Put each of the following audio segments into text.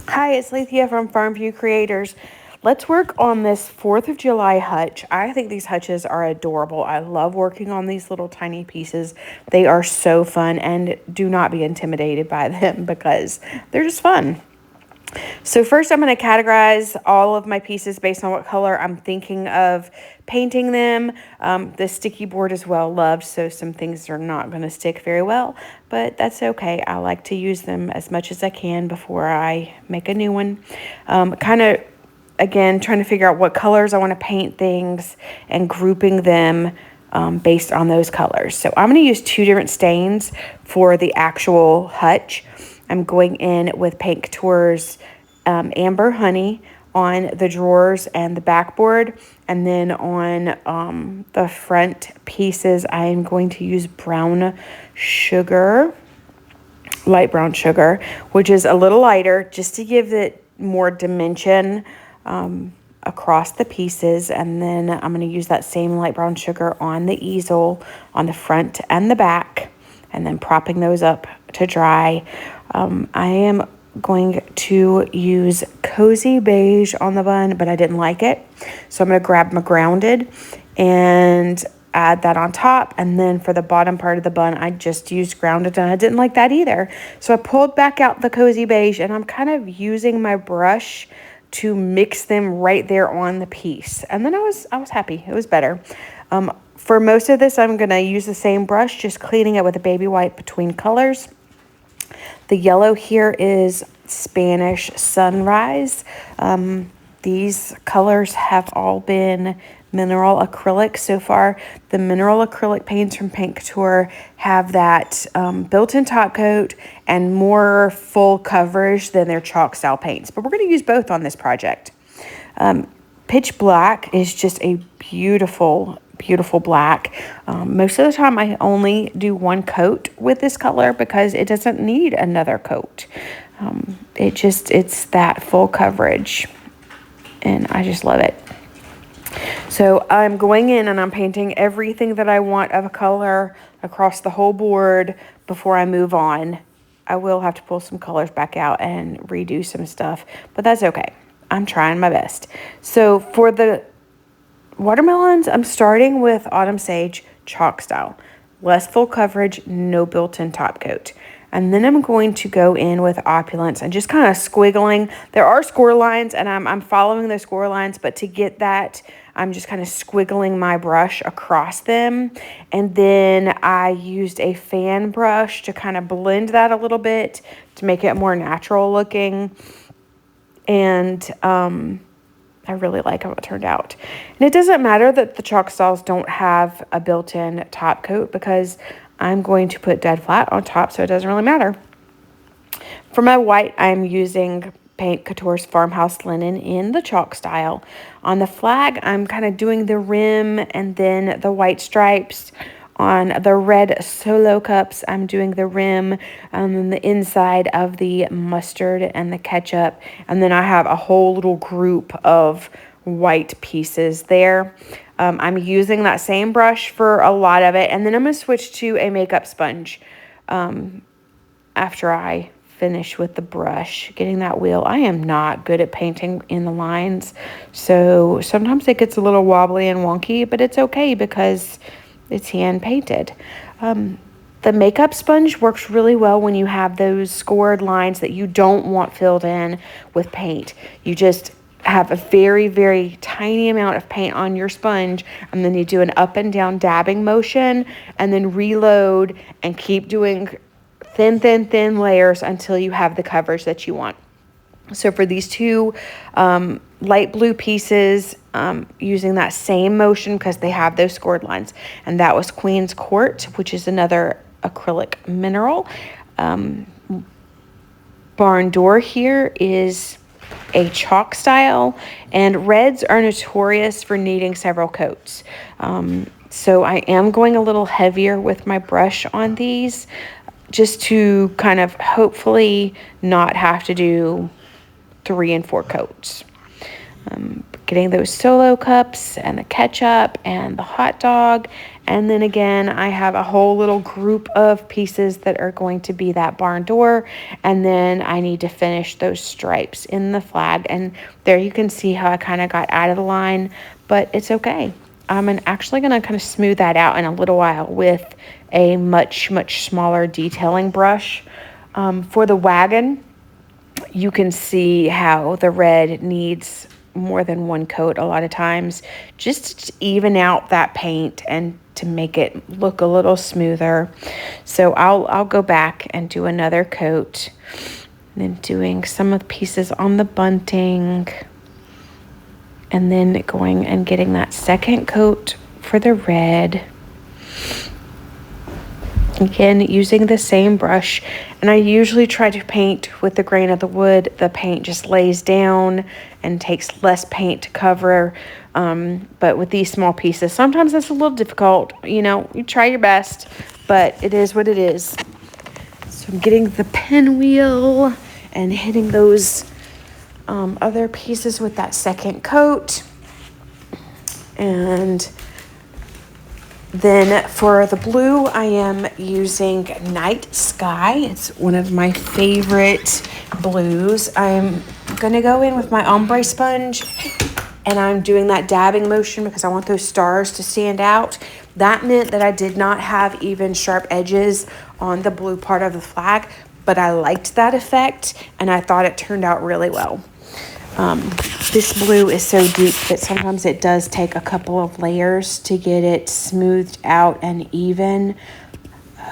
Hi, it's Lethea from Farmview Creators. Let's work on this 4th of July hutch. I think these hutches are adorable. I love working on these little tiny pieces. They are so fun, and do not be intimidated by them because they're just fun. So first I'm going to categorize all of my pieces based on what color I'm thinking of painting them. The sticky board is well loved, so some things are not going to stick very well, but that's okay. I like to use them as much as I can before I make a new one. Kind of, again, trying to figure out what colors I want to paint things and grouping them based on those colors. So I'm going to use 2 different stains for the actual hutch. I'm going in with Paint Couture's Amber Honey on the drawers and the backboard, and then on the front pieces I am going to use brown sugar, light brown sugar, which is a little lighter just to give it more dimension across the pieces. And then I'm going to use that same light brown sugar on the easel on the front and the back, and then propping those up to dry. I am going to use Cozy Beige on the bun, but I didn't like it. So I'm going to grab my Grounded and add that on top. And then for the bottom part of the bun, I just used Grounded, and I didn't like that either. So I pulled back out the Cozy Beige, and I'm kind of using my brush to mix them right there on the piece. And then I was happy. It was better. For most of this, I'm going to use the same brush, just cleaning it with a baby wipe between colors. The yellow here is Spanish Sunrise. These colors have all been mineral acrylic so far. The mineral acrylic paints from Paint Couture have that built-in top coat and more full coverage than their chalk style paints. But we're going to use both on this project. Pitch Black is just a beautiful black. Most of the time I only do 1 coat with this color because it doesn't need another coat. It's that full coverage, and I just love it. So I'm going in and I'm painting everything that I want of a color across the whole board before I move on. I will have to pull some colors back out and redo some stuff, but that's okay. I'm trying my best. So for the watermelons, I'm starting with Autumn Sage chalk style. Less full coverage, no built-in top coat. And then I'm going to go in with Opulence and just kind of squiggling. There are score lines, and I'm following those score lines, but to get that, I'm just kind of squiggling my brush across them. And then I used a fan brush to kind of blend that a little bit to make it more natural looking. And I really like how it turned out. And it doesn't matter that the chalk styles don't have a built-in top coat because I'm going to put dead flat on top, so it doesn't really matter. For my white, I'm using Paint Couture's Farmhouse Linen in the chalk style. On the flag, I'm kind of doing the rim and then the white stripes. On the red solo cups, I'm doing the rim and then the inside of the mustard and the ketchup. And then I have a whole little group of white pieces there. I'm using that same brush for a lot of it. And then I'm going to switch to a makeup sponge after I finish with the brush, getting that wheel. I am not good at painting in the lines, so sometimes it gets a little wobbly and wonky, but it's okay because it's hand painted. The makeup sponge works really well when you have those scored lines that you don't want filled in with paint. You just have a very, very tiny amount of paint on your sponge, and then you do an up and down dabbing motion and then reload and keep doing thin layers until you have the coverage that you want. So for these 2 light blue pieces, using that same motion because they have those scored lines. And that was Queen's Court, which is another acrylic mineral. Barn Door here is a chalk style, and reds are notorious for needing several coats. So I am going a little heavier with my brush on these just to kind of hopefully not have to do 3 and 4 coats. getting those solo cups and the ketchup and the hot dog. And then again, I have a whole little group of pieces that are going to be that barn door. And then I need to finish those stripes in the flag. And there you can see how I kind of got out of the line, but it's okay. I'm actually going to kind of smooth that out in a little while with a much smaller detailing brush. For the wagon, you can see how the red needs more than one coat a lot of times, just to even out that paint and to make it look a little smoother. So I'll go back and do another coat, and then doing some of the pieces on the bunting, and then going and getting that second coat for the red. Again, using the same brush, and I usually try to paint with the grain of the wood. The paint just lays down and takes less paint to cover, but with these small pieces, sometimes that's a little difficult. You know, you try your best, but it is what it is. So I'm getting the pinwheel and hitting those other pieces with that second coat. And then for the blue, I am using Night Sky. It's one of my favorite blues. I'm going to go in with my ombre sponge, and I'm doing that dabbing motion because I want those stars to stand out. That meant that I did not have even sharp edges on the blue part of the flag, but I liked that effect, and I thought it turned out really well. This blue is so deep that sometimes it does take a couple of layers to get it smoothed out and even.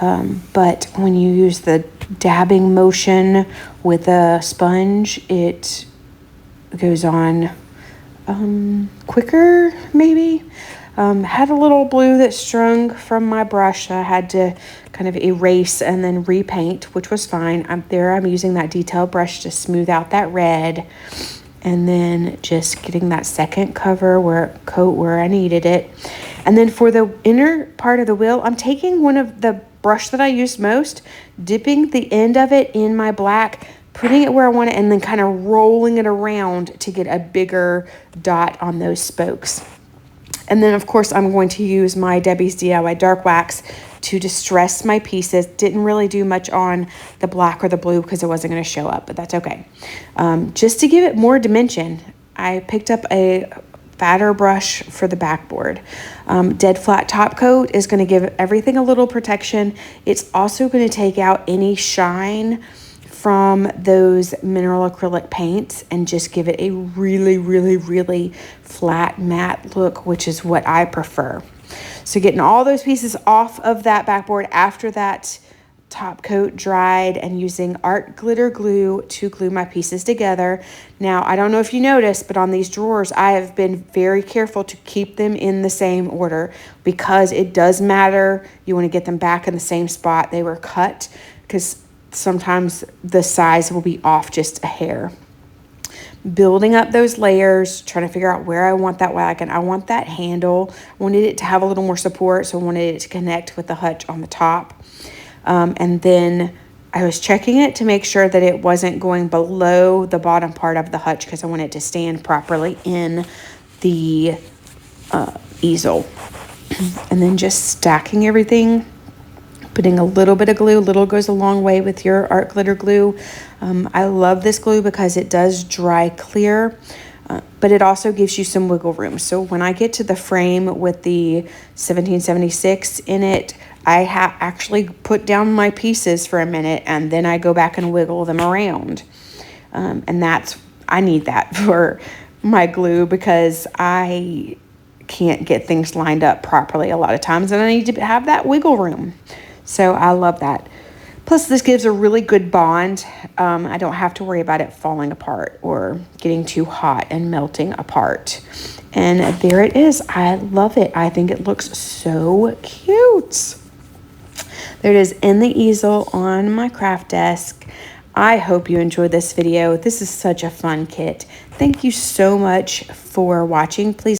But when you use the dabbing motion with a sponge, it goes on quicker, maybe. Had a little blue that strung from my brush. I had to kind of erase and then repaint, which was fine. I'm using that detail brush to smooth out that red. And then just getting that second coat where I needed it. And then for the inner part of the wheel, I'm taking one of the brush that I used most, dipping the end of it in my black, putting it where I want it, and then kind of rolling it around to get a bigger dot on those spokes. And then, of course, I'm going to use my Debi's DIY Dark Wax to distress my pieces. Didn't really do much on the black or the blue because it wasn't going to show up, but that's okay. Just to give it more dimension, I picked up a fatter brush for the backboard. Dead Flat Top Coat is going to give everything a little protection. It's also going to take out any shine from those mineral acrylic paints and just give it a really flat matte look, which is what I prefer. So getting all those pieces off of that backboard after that top coat dried, and using art glitter glue to glue my pieces together. Now, I don't know if you noticed, but on these drawers, I have been very careful to keep them in the same order because it does matter. You want to get them back in the same spot they were cut, because sometimes the size will be off just a hair. Building up those layers, trying to figure out where I want that wagon. I want that handle. I wanted it to have a little more support, so I wanted it to connect with the hutch on the top. And then I was checking it to make sure that it wasn't going below the bottom part of the hutch because I want it to stand properly in the easel. And then just stacking everything, putting a little bit of glue. Little goes a long way with your art glitter glue. I love this glue because it does dry clear, but it also gives you some wiggle room. So when I get to the frame with the 1776 in it, I actually put down my pieces for a minute and then I go back and wiggle them around. And I need that for my glue because I can't get things lined up properly a lot of times, and I need to have that wiggle room. So I love that. Plus, this gives a really good bond. I don't have to worry about it falling apart or getting too hot and melting apart. And there it is. I love it. I think it looks so cute. There it is in the easel on my craft desk. I hope you enjoyed this video. This is such a fun kit. Thank you so much for watching. Please